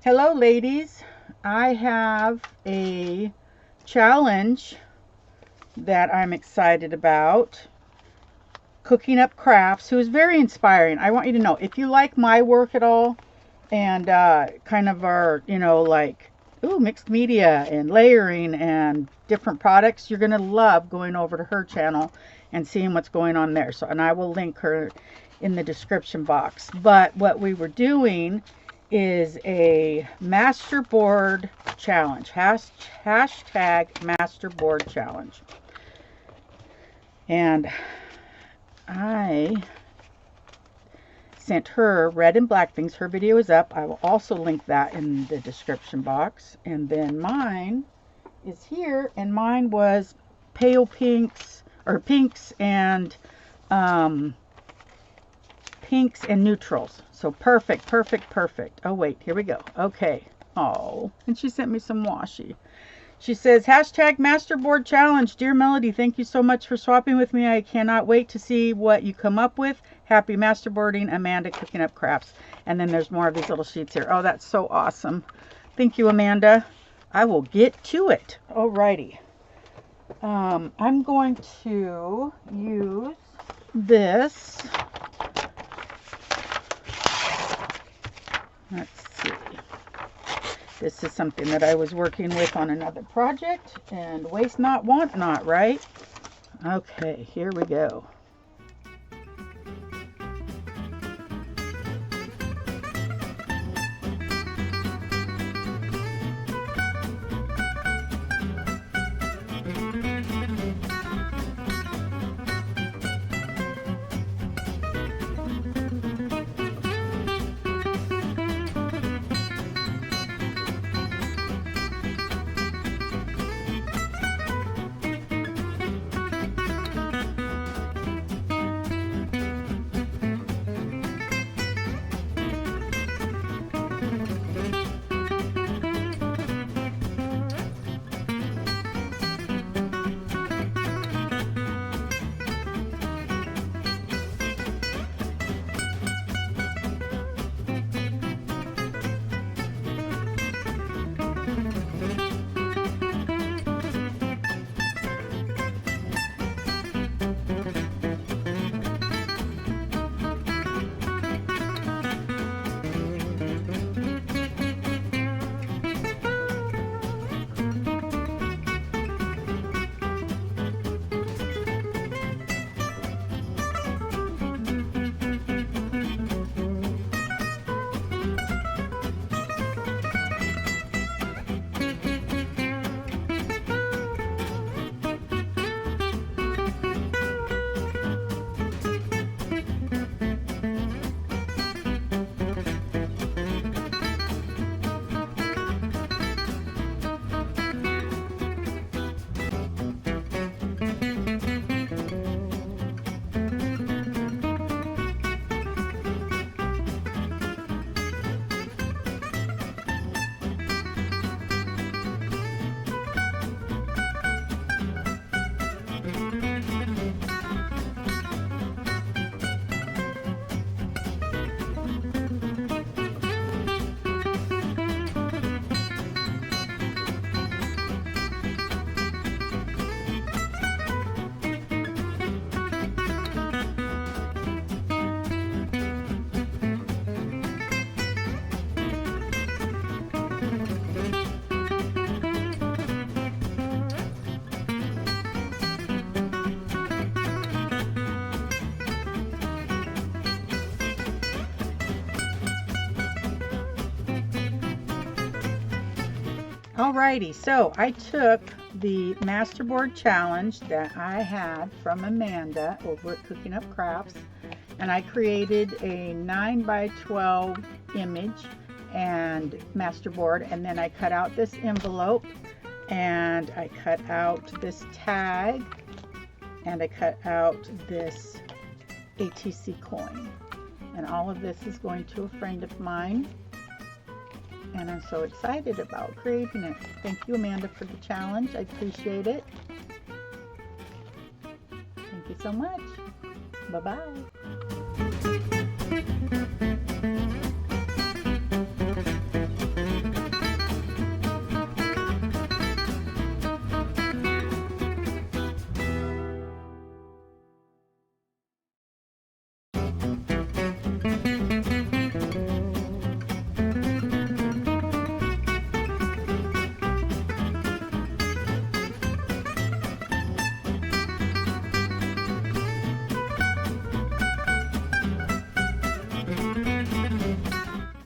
Hello ladies, I have a challenge that I'm excited about. Cooking Up Crafts, who is very inspiring. I want you to know, if you like my work at all and kind of our, like, mixed media and layering and different products, you're going to love going over to her channel and seeing what's going on there. So, and I will link her in the description box. But what we were doing is a MasterBoard challenge. Hashtag MasterBoard challenge. And I sent her red and black things. Her video is up. I will also link that in the description box. And then mine is here, and mine was pale pinks, or pinks and neutrals. So perfect, perfect, perfect. Oh wait, here we go. Okay. Oh, and she sent me some washi. She says, hashtag MasterBoard challenge. Dear Melody, thank you so much for swapping with me. I cannot wait to see what you come up with. Happy masterboarding, Amanda, Cooking Up Crafts. And then there's more of these little sheets here. Oh, that's so awesome. Thank you, Amanda. I will get to it. Alrighty. I'm going to use this. Let's see. This is something that I was working with on another project, and waste not, want not, right? Okay, here we go. Alrighty, so I took the MasterBoard challenge that I had from Amanda over at Cooking Up Crafts, and I created a 9x12 image and MasterBoard, and then I cut out this envelope, and I cut out this tag, and I cut out this ATC coin, and all of this is going to a friend of mine. And I'm so excited about creating it. Thank you, Amanda, for the challenge. I appreciate it. Thank you so much. Bye-bye.